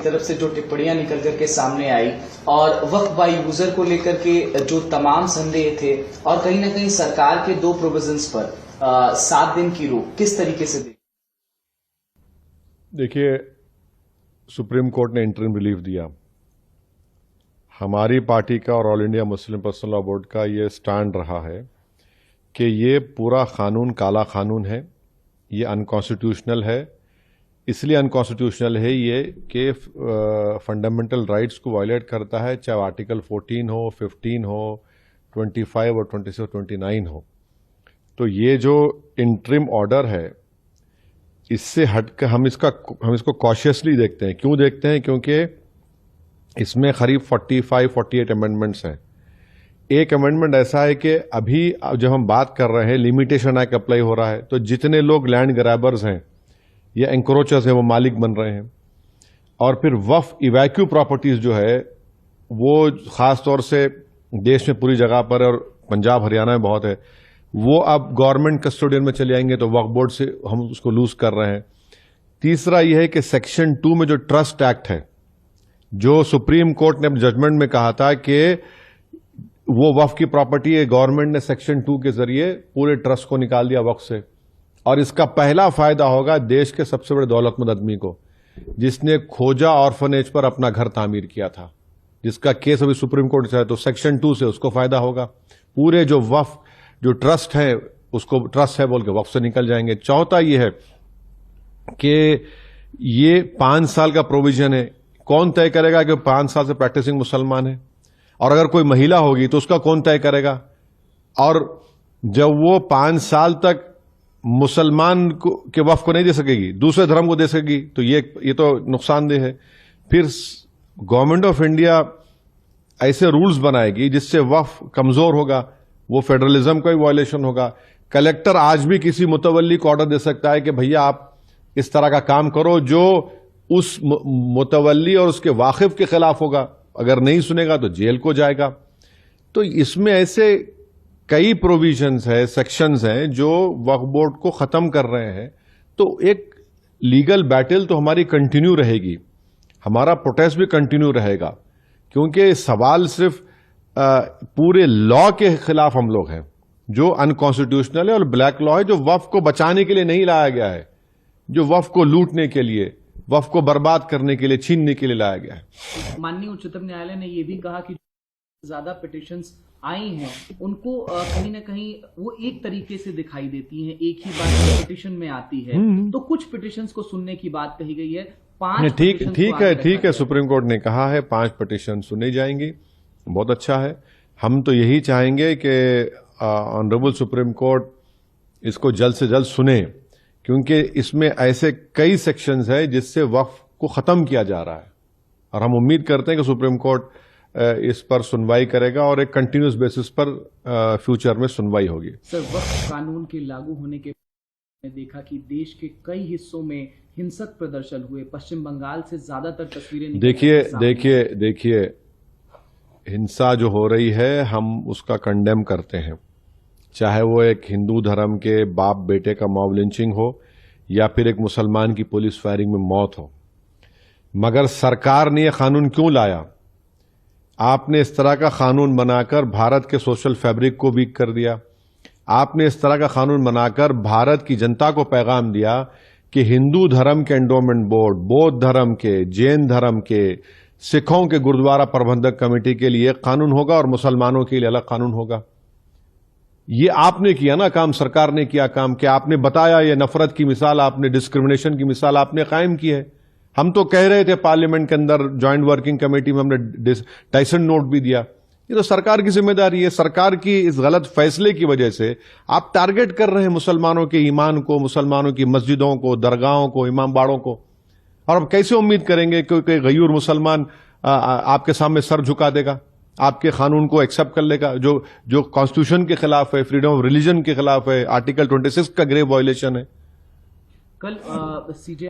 طرف سے جو ٹپڑیاں نکل کر کے سامنے آئی اور وقف بائی یوزر کو لے کر کے جو تمام سندے تھے اور کہیں نہ کہیں سرکار کے 2 پروویژنز پر 7 دن کی روک کس طریقے سے دیکھیے سپریم کورٹ نے انٹرم ریلیف دیا. ہماری پارٹی کا اور آل انڈیا مسلم پرسنل لا بورڈ کا یہ سٹینڈ رہا ہے کہ یہ پورا قانون کالا قانون ہے, یہ انکانسٹیٹیوشنل ہے. اس لیے انکانسٹیٹیوشنل ہے یہ کہ فنڈامنٹل رائٹس کو وائلیٹ کرتا ہے, چاہے آرٹیکل 14 ہو, 15 ہو, 25 اور 26 اور 29 ہو. تو یہ جو انٹرم آرڈر ہے اس سے ہٹ کر ہم اس کو کاشیسلی دیکھتے ہیں. کیوں دیکھتے ہیں؟ کیونکہ اس میں قریب 45-48 امینڈمنٹس ہیں. ایک امینڈمنٹ ایسا ہے کہ ابھی جب ہم بات کر رہے ہیں لیمیٹیشن ایکٹ اپلائی ہو رہا ہے, تو جتنے لوگ لینڈ گرابرز ہیں یا انکروچرز ہیں وہ مالک بن رہے ہیں. اور پھر وقف ایویکیو پراپرٹیز جو ہے وہ خاص طور سے دیش میں پوری جگہ پر اور پنجاب ہریانہ میں بہت ہے, وہ اب گورنمنٹ کسٹوڈین میں چلے آئیں گے, تو وقف بورڈ سے ہم اس کو لوز کر رہے ہیں. تیسرا یہ ہے کہ سیکشن 2 میں جو ٹرسٹ ایکٹ ہے, جو سپریم کورٹ نے اپنے ججمنٹ میں کہا تھا کہ وہ وقف کی پراپرٹی ہے, گورنمنٹ نے سیکشن 2 کے ذریعے پورے ٹرسٹ کو نکال دیا وقف سے. اور اس کا پہلا فائدہ ہوگا دیش کے سب سے بڑے دولت مند آدمی کو, جس نے کھوجا آرفنیج پر اپنا گھر تعمیر کیا تھا, جس کا کیس ابھی سپریم کورٹ سے ہے. تو سیکشن 2 سے اس کو فائدہ ہوگا. پورے جو وقف جو ٹرسٹ ہے اس کو ٹرسٹ ہے بول کے وقف سے نکل جائیں گے. چوتھا یہ ہے کہ یہ 5 سال کا پروویژن ہے. کون طے کرے گا کہ 5 سال سے پریکٹسنگ مسلمان ہے؟ اور اگر کوئی مہیلا ہوگی تو اس کا کون طے کرے گا؟ اور جب وہ 5 سال تک مسلمان کے وقف کو نہیں دے سکے گی, دوسرے دھرم کو دے سکے گی, تو یہ تو نقصان دہ ہے. پھر گورنمنٹ آف انڈیا ایسے رولز بنائے گی جس سے وقف کمزور ہوگا, وہ فیڈرلزم کا بھی وائلیشن ہوگا. کلیکٹر آج بھی کسی متولی کو آرڈر دے سکتا ہے کہ بھیا آپ اس طرح کا کام کرو جو اس متولی اور اس کے واقف کے خلاف ہوگا. اگر نہیں سنے گا تو جیل کو جائے گا. تو اس میں ایسے کئی پروویژنز ہیں, سیکشنز ہیں جو وقف بورڈ کو ختم کر رہے ہیں. تو ایک لیگل بیٹل تو ہماری کنٹینیو رہے گی, ہمارا پروٹیسٹ بھی کنٹینیو رہے گا, کیونکہ سوال صرف پورے لا کے خلاف ہم لوگ ہیں جو انکانسٹیٹیوشنل ہے اور بلیک لا ہے, جو وقف کو بچانے کے لیے نہیں لایا گیا ہے, جو وقف کو لوٹنے کے لیے, وقف کو برباد کرنے کے لیے, چھیننے کے لیے لایا گیا ہے. ماننی اچتم نیالے نے یہ بھی کہا کہ زیادہ پٹیشنز آئی ہیں ان کو کہیں نہ کہیں وہ ایک طریقے سے دکھائی دیتی ہیں, ایک ہی بات پٹیشن میں آتی ہے, تو کچھ پٹیشنز کو سننے کی بات کہی گئی ہے. 5 ٹھیک ہے, سپریم کورٹ نے کہا ہے 5 پٹیشن سنی جائیں گی, بہت اچھا ہے. ہم تو یہی چاہیں گے کہ آنریبل سپریم کورٹ اس کو جلد سے جلد سنے, کیونکہ اس میں ایسے کئی سیکشنز ہیں جس سے وقف کو ختم کیا جا رہا ہے, اور ہم امید کرتے ہیں کہ سپریم کورٹ اس پر سنوائی کرے گا اور ایک کنٹینیوس بیسس پر فیوچر میں سنوائی ہوگی. سر, وقف قانون کے لاگو ہونے کے بعد دیکھا کہ دیش کے کئی حصوں میں ہنسک پردرشن ہوئے, پشچم بنگال سے زیادہ تر تصویریں دیکھیے ہنسا جو ہو رہی ہے ہم اس کا کنڈیم کرتے ہیں, چاہے وہ ایک ہندو دھرم کے باپ بیٹے کا موب لنچنگ ہو یا پھر ایک مسلمان کی پولیس فائرنگ میں موت ہو. مگر سرکار نے یہ قانون کیوں لایا؟ آپ نے اس طرح کا قانون بنا کر بھارت کے سوشل فیبرک کو ویک کر دیا. آپ نے اس طرح کا قانون بنا کر بھارت کی جنتا کو پیغام دیا کہ ہندو دھرم کے انڈومنٹ بورڈ, بودھ دھرم کے, جین دھرم کے, سکھوں کے گردوارہ پربندھک کمیٹی کے لیے ایک قانون ہوگا اور مسلمانوں کے لیے الگ قانون ہوگا. یہ آپ نے کیا نا کام, سرکار نے کیا کام کہ آپ نے بتایا, یہ نفرت کی مثال آپ نے, ڈسکرمنیشن کی مثال آپ نے قائم کی ہے. ہم تو کہہ رہے تھے پارلیمنٹ کے اندر جوائنٹ ورکنگ کمیٹی میں, ہم نے ٹائسن نوٹ بھی دیا. یہ تو سرکار کی ذمہ داری ہے. سرکار کی اس غلط فیصلے کی وجہ سے آپ ٹارگٹ کر رہے ہیں مسلمانوں کے ایمان کو, مسلمانوں کی مسجدوں کو, درگاہوں کو, امام باڑوں کو. اور اب کیسے امید کریں گے کہ کوئی غیور مسلمان آپ کے سامنے سر جھکا دے گا, آپ کے قانون کو ایکسپٹ کر لے گا جو کانسٹیٹیوشن کے خلاف ہے, فریڈم آف ریلیجن کے خلاف ہے, آرٹیکل 26 کا گریو وائلیشن ہے. کل سی جے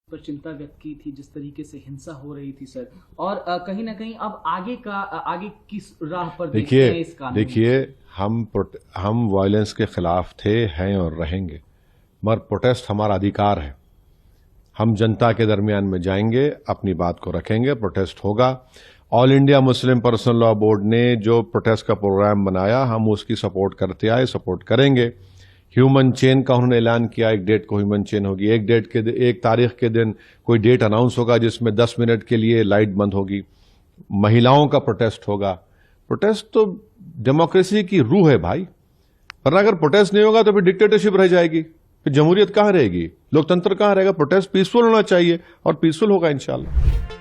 پر چنتا ویکت کی تھی جس طریقے سے ہنسا ہو رہی تھی سر, اور کہیں نہ کہیں اب آگے کس راہ پر دیکھتے ہیں اس قانون؟ دیکھیے ہم وائلنس کے خلاف تھے, ہیں اور رہیں گے, مگر پروٹیسٹ ہمارا ادھیکار ہے. ہم جنتا کے درمیان میں جائیں گے, اپنی بات کو رکھیں گے, پروٹیسٹ ہوگا. آل انڈیا مسلم پرسنل لا بورڈ نے جو پروٹیسٹ کا پروگرام بنایا ہم اس کی سپورٹ کرتے آئے, سپورٹ کریں گے. ہیومن چین کا انہوں نے اعلان کیا, ایک ڈیٹ کو ہیومن چین ہوگی, ایک تاریخ کے دن کوئی ڈیٹ اناؤنس ہوگا جس میں 10 منٹ کے لیے لائٹ بند ہوگی. مہیلاؤں کا پروٹیسٹ ہوگا. پروٹیسٹ تو ڈیموکریسی کی روح ہے بھائی, ورنہ اگر پروٹیسٹ نہیں ہوگا تو پھر ڈکٹیٹرشپ رہ جائے گی, پھر جمہوریت کہاں رہے گی, لوکتنتر کہاں رہے گا. پروٹیسٹ پیسفل ہونا چاہیے اور پیسفل ہوگا انشاءاللہ.